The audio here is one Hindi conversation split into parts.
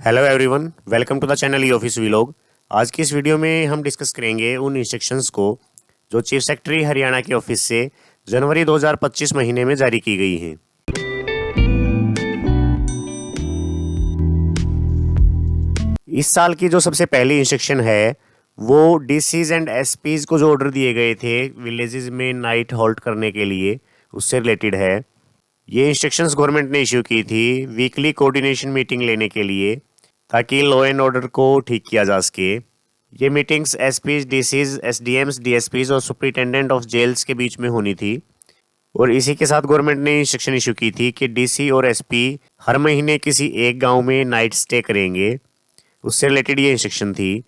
Hello everyone, welcome to the channel e office vlog. आज की इस वीडियो में हम डिस्कस करेंगे उन इंस्ट्रक्शंस को जो चीफ सेक्रेटरी हरियाणा के ऑफिस से जनवरी 2025 महीने में जारी की गई हैं। इस साल की जो सबसे पहली इंस्ट्रक्शन है वो डीसीज एंड एसपीज को जो ऑर्डर दिए गए थे विलेजेस में नाइट हॉल्ट करने के लिए, उससे रिलेटेड है। ये इंस्ट्रक्शंस गवर्नमेंट ने इश्यू की थी वीकली कोऑर्डिनेशन मीटिंग लेने के लिए, ताकि लॉ एंड ऑर्डर को ठीक किया जा सके। ये meetings SPs, DCs, SDMs, DSPs और सुपरिटेंडेंट ऑफ जेल्स के बीच में होनी थी। और इसी के साथ गवर्नमेंट ने इंस्ट्रक्शन इशू की थी कि डीसी और एसपी हर महीने किसी एक गांव में नाइट स्टे करेंगे। उससे रिलेटेड ये इंस्ट्रक्शन थी।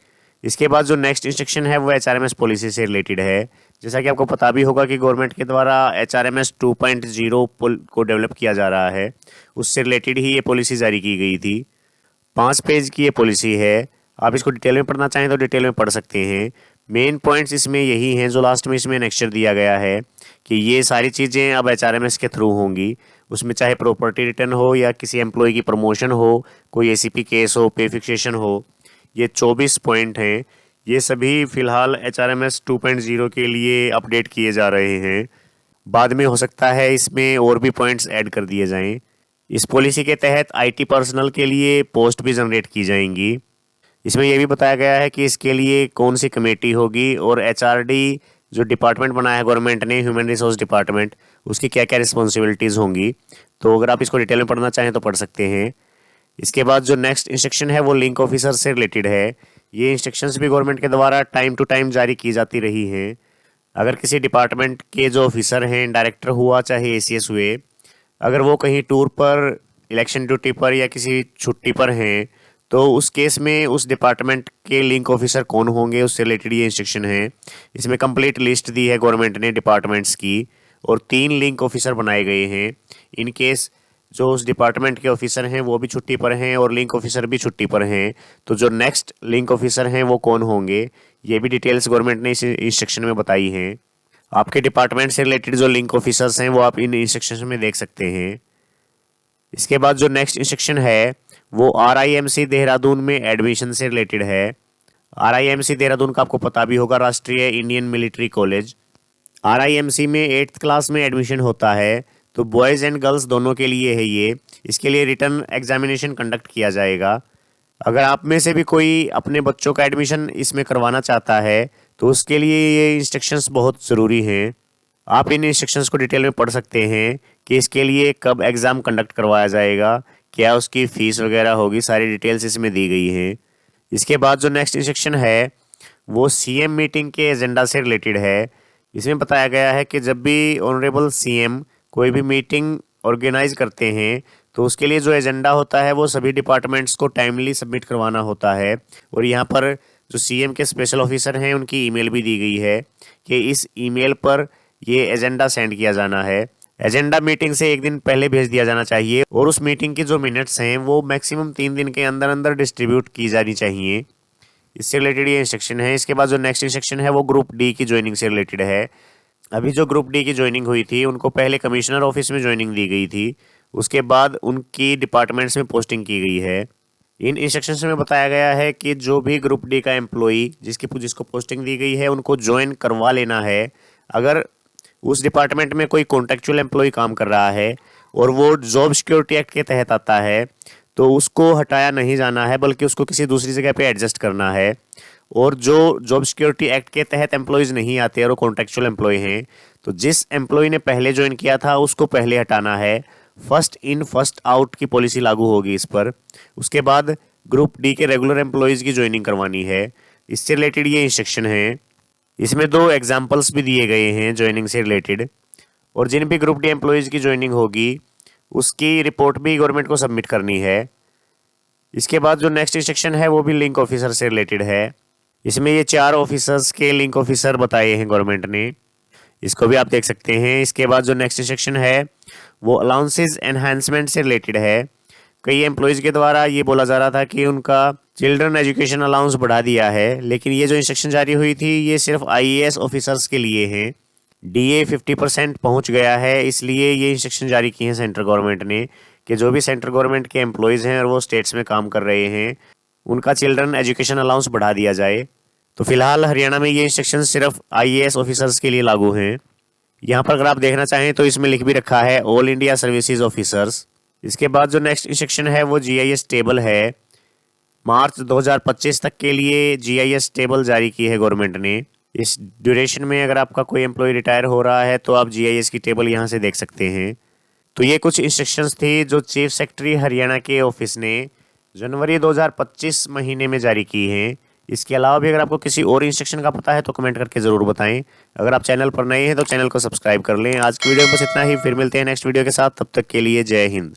इसके बाद जो नेक्स्ट इंस्ट्रक्शन है वो एचआरएमएस पॉलिसी से रिलेटेड है। जैसा कि आपको पता भी होगा कि गवर्नमेंट के द्वारा एचआरएमएस 2.0 को डेवलप किया जा रहा है, उससे रिलेटेड ही ये पॉलिसी जारी की गई थी। 5 पेज की ये पॉलिसी है। आप इसको डिटेल में पढ़ना चाहें तो डिटेल में पढ़ सकते हैं। मेन पॉइंट्स इसमें यही हैं जो लास्ट में इसमें एनेक्चर दिया गया है कि ये सारी चीज़ें अब एचआरएमएस के थ्रू होंगी। उसमें चाहे प्रॉपर्टी रिटर्न हो या किसी एम्प्लॉय की प्रमोशन हो, कोई एसीपी केस हो, पे फिक्सेशन हो, ये 24 पॉइंट हैं। ये सभी फ़िलहाल एचआरएमएस 2.0 के लिए अपडेट किए जा रहे हैं। बाद में हो सकता है इसमें और भी पॉइंट्स ऐड कर दिए जाएं। इस पॉलिसी के तहत आईटी पर्सनल के लिए पोस्ट भी जनरेट की जाएंगी। इसमें यह भी बताया गया है कि इसके लिए कौन सी कमेटी होगी और एचआरडी जो डिपार्टमेंट बनाया है गवर्नमेंट ने, ह्यूमन रिसोर्स डिपार्टमेंट, उसकी क्या क्या रिस्पॉन्सिबिलिटीज़ होंगी। तो अगर आप इसको डिटेल में पढ़ना चाहें तो पढ़ सकते हैं। इसके बाद जो नेक्स्ट इंस्ट्रक्शन है वो लिंक ऑफिसर से रिलेटेड है। ये इंस्ट्रक्शंस भी गवर्नमेंट के द्वारा टाइम टू टाइम जारी की जाती रही हैं। अगर किसी डिपार्टमेंट के जो ऑफिसर हैं, डायरेक्टर हुआ चाहे एसीएस हुए, अगर वो कहीं टूर पर, इलेक्शन ड्यूटी पर या किसी छुट्टी पर हैं, तो उस केस में उस डिपार्टमेंट के लिंक ऑफिसर कौन होंगे, उससे रिलेटेड ये इंस्ट्रक्शन है। इसमें कंप्लीट लिस्ट दी है गवर्नमेंट ने डिपार्टमेंट्स की और 3 लिंक ऑफिसर बनाए गए हैं। इन केस जो उस डिपार्टमेंट के ऑफिसर हैं वो भी छुट्टी पर हैं और लिंक ऑफिसर भी छुट्टी पर हैं, तो जो नेक्स्ट लिंक ऑफिसर हैं वो कौन होंगे, ये भी डिटेल्स गवर्नमेंट ने इस इंस्ट्रक्शन में बताई हैं। आपके डिपार्टमेंट से रिलेटेड जो लिंक ऑफिसर्स हैं वो आप इन इंस्ट्रक्शन में देख सकते हैं। इसके बाद जो नेक्स्ट इंस्ट्रक्शन है वो आरआईएमसी देहरादून में एडमिशन से रिलेटेड है। आरआईएमसी देहरादून का आपको पता भी होगा, राष्ट्रीय इंडियन मिलिट्री कॉलेज। आरआईएमसी में 8th क्लास में एडमिशन होता है, तो बॉयज़ एंड गर्ल्स दोनों के लिए है ये। इसके लिए रिटर्न एग्जामिनेशन कंडक्ट किया जाएगा। अगर आप में से भी कोई अपने बच्चों का एडमिशन इसमें करवाना चाहता है तो उसके लिए ये इंस्ट्रक्शंस बहुत ज़रूरी हैं। आप इन इंस्ट्रक्शंस को डिटेल में पढ़ सकते हैं कि इसके लिए कब एग्ज़ाम कंडक्ट करवाया जाएगा, क्या उसकी फ़ीस वगैरह होगी, सारी डिटेल्स इसमें दी गई हैं। इसके बाद जो नेक्स्ट इंस्ट्रक्शन है वो सीएम मीटिंग के एजेंडा से रिलेटेड है। इसमें बताया गया है कि जब भी ऑनरेबल सीएम कोई भी मीटिंग ऑर्गेनाइज करते हैं तो उसके लिए जो एजेंडा होता है वो सभी डिपार्टमेंट्स को टाइमली सबमिट करवाना होता है। और यहाँ पर जो सीएम के स्पेशल ऑफिसर हैं उनकी ईमेल भी दी गई है कि इस ईमेल पर ये एजेंडा सेंड किया जाना है। एजेंडा मीटिंग से 1 दिन पहले भेज दिया जाना चाहिए और उस मीटिंग की जो मिनट्स हैं वो मैक्सिमम 3 दिन के अंदर अंदर डिस्ट्रीब्यूट की जानी चाहिए। इससे रिलेटेड ये इंस्ट्रक्शन है। इसके बाद जो नेक्स्ट इंस्ट्रक्शन है वो ग्रुप डी की ज्वाइनिंग से रिलेटेड है। अभी जो ग्रुप डी की ज्वाइनिंग हुई थी उनको पहले कमिश्नर ऑफिस में ज्वाइनिंग दी गई थी, उसके बाद उनकी डिपार्टमेंट्स में पोस्टिंग की गई है। इन इंस्ट्रक्शंस में बताया गया है कि जो भी ग्रुप डी का एम्प्लॉई जिसको पोस्टिंग दी गई है उनको ज्वाइन करवा लेना है। अगर उस डिपार्टमेंट में कोई कॉन्ट्रेक्चुअल एम्प्लॉय काम कर रहा है और वो जॉब सिक्योरिटी एक्ट के तहत आता है तो उसको हटाया नहीं जाना है, बल्कि उसको किसी दूसरी जगह पे एडजस्ट करना है। और जो जॉब सिक्योरिटी एक्ट के तहत एम्प्लॉयज़ नहीं आते और वो कॉन्ट्रेक्चुअल एम्प्लॉय हैं, तो जिस एम्प्लॉय ने पहले ज्वाइन किया था उसको पहले हटाना है। फर्स्ट इन फर्स्ट आउट की पॉलिसी लागू होगी इस पर। उसके बाद ग्रुप डी के रेगुलर एम्प्लॉयज़ की ज्वाइनिंग करवानी है। इससे रिलेटेड ये इंस्ट्रक्शन है। इसमें 2 एग्जाम्पल्स भी दिए गए हैं ज्वाइनिंग से रिलेटेड। और जिन भी ग्रुप डी एम्प्लॉयज़ की ज्वाइनिंग होगी उसकी रिपोर्ट भी गवर्नमेंट को सबमिट करनी है। इसके बाद जो नेक्स्ट इंस्ट्रक्शन है वो भी लिंक ऑफिसर से रिलेटेड है। इसमें ये 4 ऑफिसर्स के लिंक ऑफिसर बताए हैं गवर्नमेंट ने, इसको भी आप देख सकते हैं। इसके बाद जो नेक्स्ट इंस्ट्रक्शन है वो अलाउंसेस एनहांसमेंट से रिलेटेड है। कई एम्प्लॉयज़ के द्वारा ये बोला जा रहा था कि उनका चिल्ड्रन एजुकेशन अलाउंस बढ़ा दिया है, लेकिन ये जो इंस्ट्रक्शन जारी हुई थी ये सिर्फ आईएएस ऑफिसर्स के लिए हैं। डीए 50% पहुँच गया है, इसलिए ये इंस्ट्रक्शन जारी किए हैं सेंट्रल गवर्नमेंट ने कि जो भी सेंट्रल गवर्नमेंट के एम्प्लॉयज़ हैं और वो स्टेट्स में काम कर रहे हैं, उनका चिल्ड्रन एजुकेशन अलाउंस बढ़ा दिया जाए। तो फिलहाल हरियाणा में ये इंस्ट्रक्शन सिर्फ आईएएस ऑफिसर्स के लिए लागू हैं। यहाँ पर अगर आप देखना चाहें तो इसमें लिख भी रखा है ऑल इंडिया सर्विसेज ऑफिसर्स। इसके बाद जो नेक्स्ट इंस्ट्रक्शन है वो जीआईएस टेबल है। मार्च 2025 तक के लिए जीआईएस टेबल जारी की है गवर्नमेंट ने। इस ड्यूरेशन में अगर आपका कोई एम्प्लॉय रिटायर हो रहा है तो आप जीआईएस की टेबल यहाँ से देख सकते हैं। तो ये कुछ इंस्ट्रक्शंस थी जो चीफ सेक्रेटरी हरियाणा के ऑफिस ने जनवरी 2025 महीने में जारी की हैं। इसके अलावा भी अगर आपको किसी और इंस्ट्रक्शन का पता है तो कमेंट करके ज़रूर बताएं। अगर आप चैनल पर नए हैं तो चैनल को सब्सक्राइब कर लें। आज की वीडियो में बस इतना ही, फिर मिलते हैं नेक्स्ट वीडियो के साथ। तब तक के लिए जय हिंद।